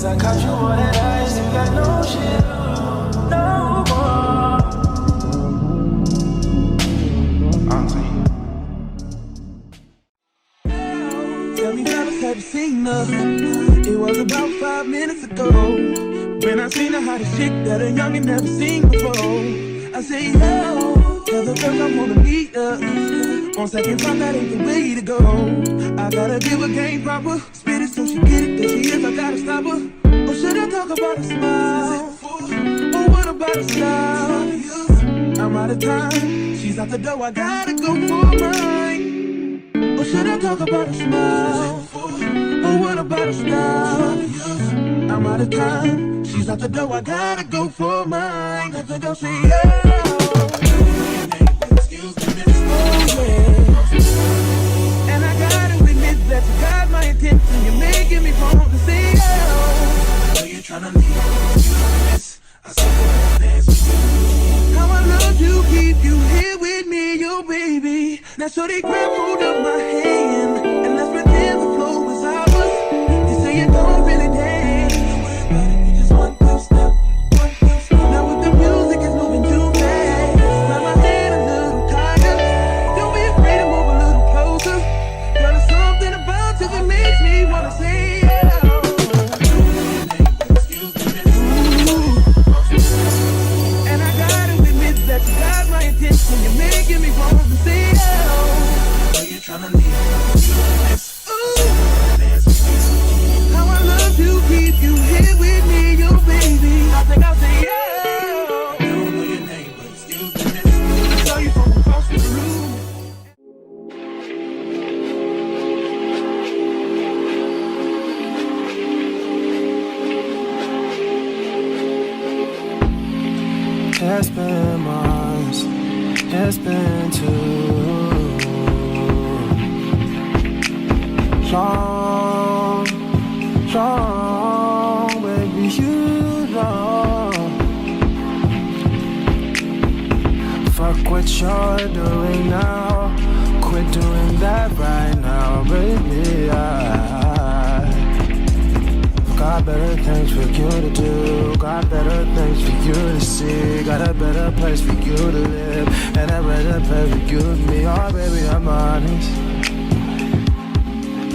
Cause I caught you more than I still got no shit, no more. Tell me, fellas, have you seen her? It was about 5 minutes ago when I seen her hottest chick that a youngin' never seen before. I say, yo, tell the girls I wanna meet her. On second thought, that ain't the way to go. I gotta give her game proper, spit it so she get it. There she is, I gotta stop her. Or should I talk about a smile? Or what about a style? I'm out of time, she's out the door, I gotta go for mine. Or should I talk about a smile? Or what about a style? I'm out of time, she's out the door, I gotta go for mine. Let the girl say, yeah. Excuse me, miss. Oh, yeah. And I gotta admit that you got my attention. You're making me want to say, oh. I know you're trying to leave, miss. I saw the dance with you. How I love to keep you here with me, yo, baby. Now, so they grab hold of my hand and let's pretend the flow is ours. You say you don't really dance. You just one two step, one two step. Now with the music is moving too fast. Grab my hand a little tighter. Don't be afraid to move a little closer. Girl, there's something about you that makes me wanna say, yeah. Excuse me, miss. And I gotta admit that you got my attention. You're making me want to say, yeah. Tryna leave how I love to keep you here with me, yo, baby. I think I'll say, yeah. I don't know your name, but excuse me, miss. I saw you from across the room. It's been months, it's been too long, baby, you know. Fuck what you're doing now, quit doing that right now, baby. I got better things for you to do, got better things for you to see, got a better place for you to live, and a better place for you to be. Oh, baby, I'm honest.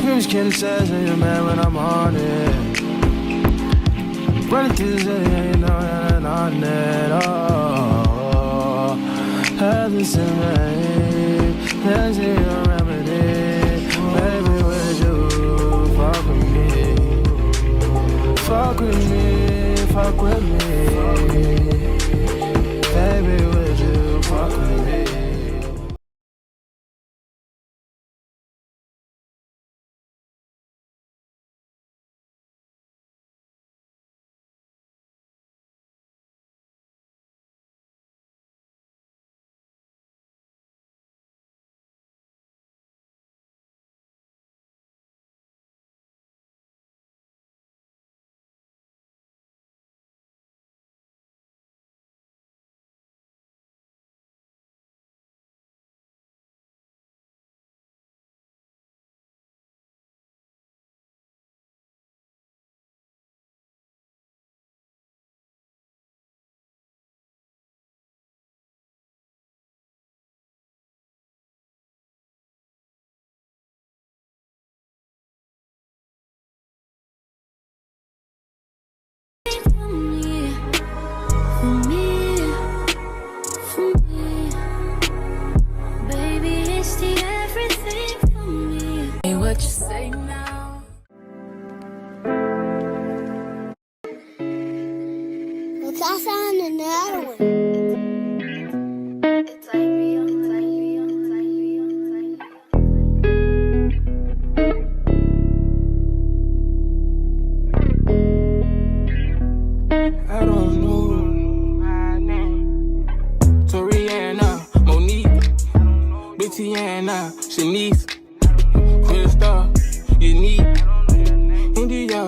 Who's kidding says that you're mad when I'm on it. Running through the city, ain't no and on it. Oh, heaven's in rain, there's your remedy. Baby, would you fuck with me? Fuck with me, fuck with me. Baby, would you fuck with me? What you say now? Look outside another one. It's like real, like real, like real, like I don't know my name. Toriana, Monique, Bettiana, Shanice, Krista, Unique, India,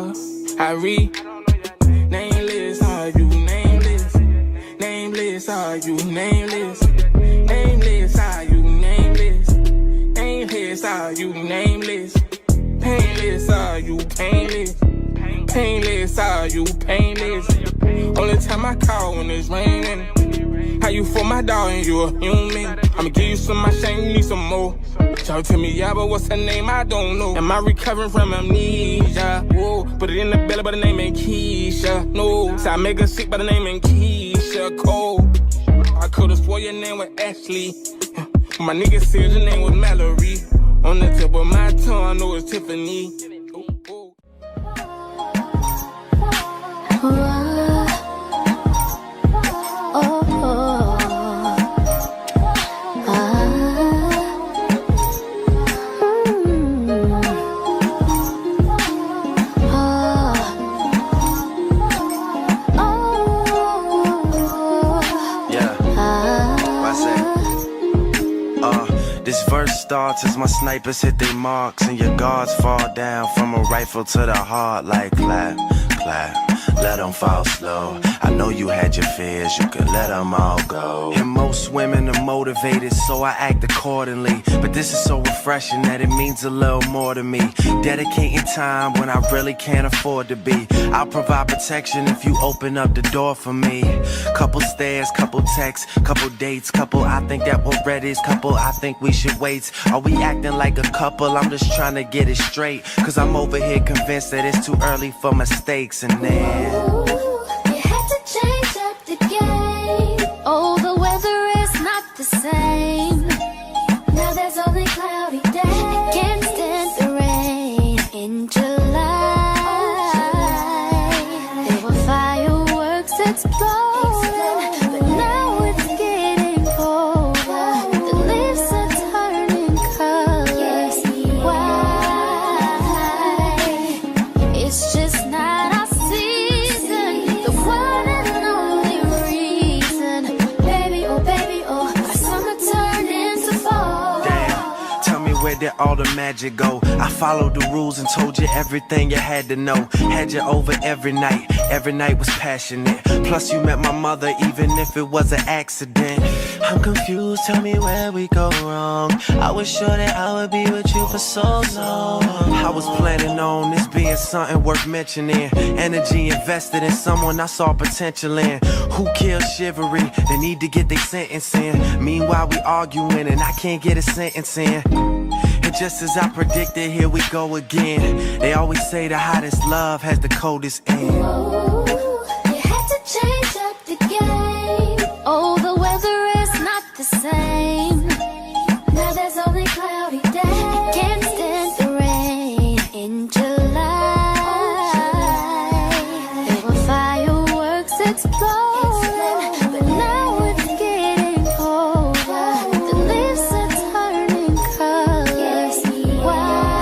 Harry. Nameless, are you nameless? Nameless, are you nameless? Nameless, are you nameless? Nameless, are you nameless? Painless, are you painless? painless, are you painless? Only time I call when it's raining. How you for my dog and you a human? I'ma give you some of my shame, you need some more. Talk to me, yeah, but what's her name? I don't know. Am I recovering from amnesia? Whoa, put it in the belly, but the name ain't Keisha. No, so I make her sick by the name ain't Keisha Cole. I could've swore your name was Ashley. My nigga said your name was Mallory. On the tip of my tongue, I know it's Tiffany. This verse starts as my snipers hit their marks and your guards fall down from a rifle to the heart like clap, clap. Let them fall slow. I know you had your fears, you could let them all go. And most women are motivated, so I act accordingly. But this is so refreshing that it means a little more to me. Dedicating time when I really can't afford to be. I'll provide protection if you open up the door for me. Couple stares, couple texts, couple dates, couple I think that we're ready, couple I think we should wait. Are we acting like a couple? I'm just trying to get it straight. Cause I'm over here convinced that it's too early for mistakes. And then you had to change up the game. Oh, the weather is not the same. Now there's only cloudy days. I can't stand the rain in July. There were fireworks exploding, but now it's getting colder. The leaves are turning colors. Why? It's just not our season. The one and only reason. Baby, oh, our summer turned into fall. damn, tell me where did all the magic go? I followed the rules and told you everything you had to know. Had you over every night was passionate. Plus you met my mother even if it was an accident. I'm confused, tell me where we go wrong. I was sure that I would be with you for so long. I was planning on this being something worth mentioning. Energy invested in someone I saw potential in. Who killed chivalry? They need to get their sentence in. Meanwhile we arguing and I can't get a sentence in. And just as I predicted, here we go again. They always say the hottest love has the coldest end. Ooh, you had to change up the game. Oh, the weather is not the same. Now there's only cloudy days. I can't stand the rain in July. There were fireworks exploding, but now it's getting colder. The leaves are turning colors. Why?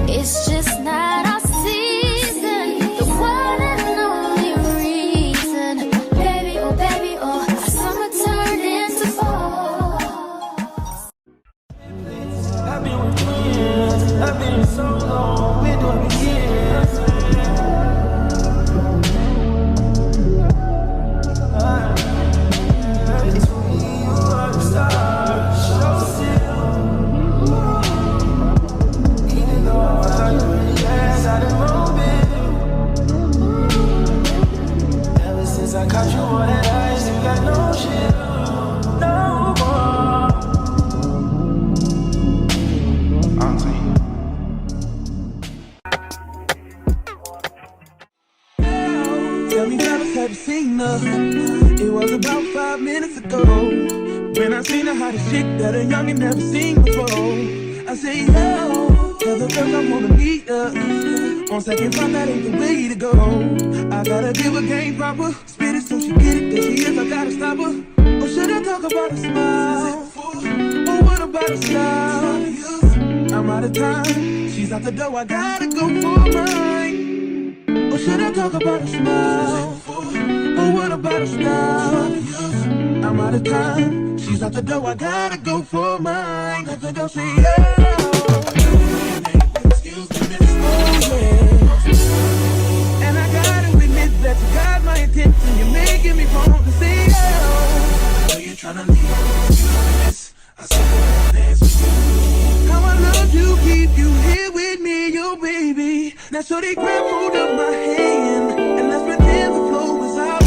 It's just not our season. The one and only reason. Baby, oh, our summer turned into fall. I've been with friends, I've been so long, where do I begin? It's me, you are the star, so still. Even though I was on the really ass out of moment. Ever since I caught you on that ice, you got no shit, no more. Tell me, fellas, have you seen her? It was about 5 minutes ago when I seen the hottest chick that a youngin' never seen before. I say, yo, tell the girls I wanna meet her. On second thought, that ain't the way to go. I gotta give her game proper, spit it so she get it. There she is, I gotta stop her. Or should I talk about a smile? Or what about a style? I'm out of time, she's out the door, I gotta go for mine. Or should I talk about a smile? Or what about a style? I'm out of time, she's out the door, I gotta go for mine. Let the girl say, excuse me, oh yeah. And I gotta admit that you got my attention, you're making me want to say, I know you're trying to leave, I said that dance with you. How I love you, keep you here with me, you baby. So they grab hold of my hand and let's pretend the flow was ours.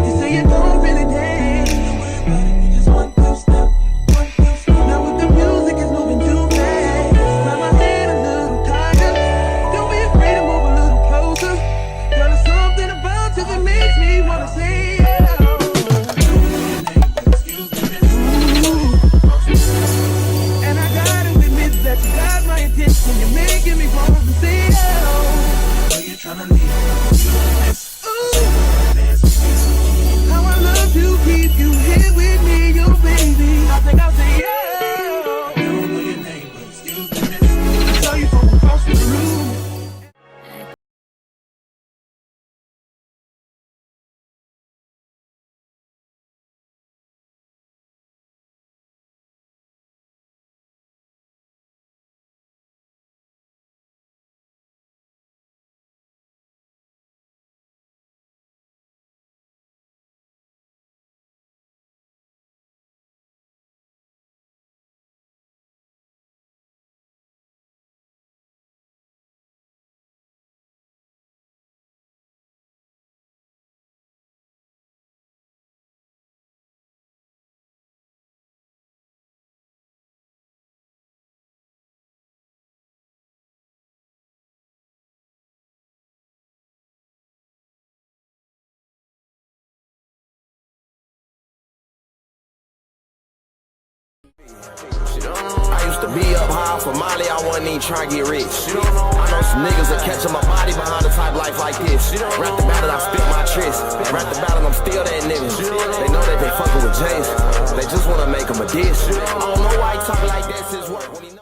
You say you don't really dance. Just one, two step, one, two step. Now with the music is moving too fast. Slide my hand a little tighter. Don't be afraid to move a little closer. Girl, there's something about you that makes me wanna say yeah. And I gotta admit that you got my attention. You're making me want to say oh. So you're tryna leave. How I love to keep you here with me, yo baby. I think I'll say yeah. I don't know your name, but excuse me, miss. I saw you from across the room. I used to be up high for Molly, I wasn't even trying to get rich. I know some niggas that catching my body behind a type life like this. Rap the battle, I spit my tryst. Rap the battle, I'm still that nigga. They know that they fucking with Jace. They just wanna make them a diss. I don't know why he talking like that since work.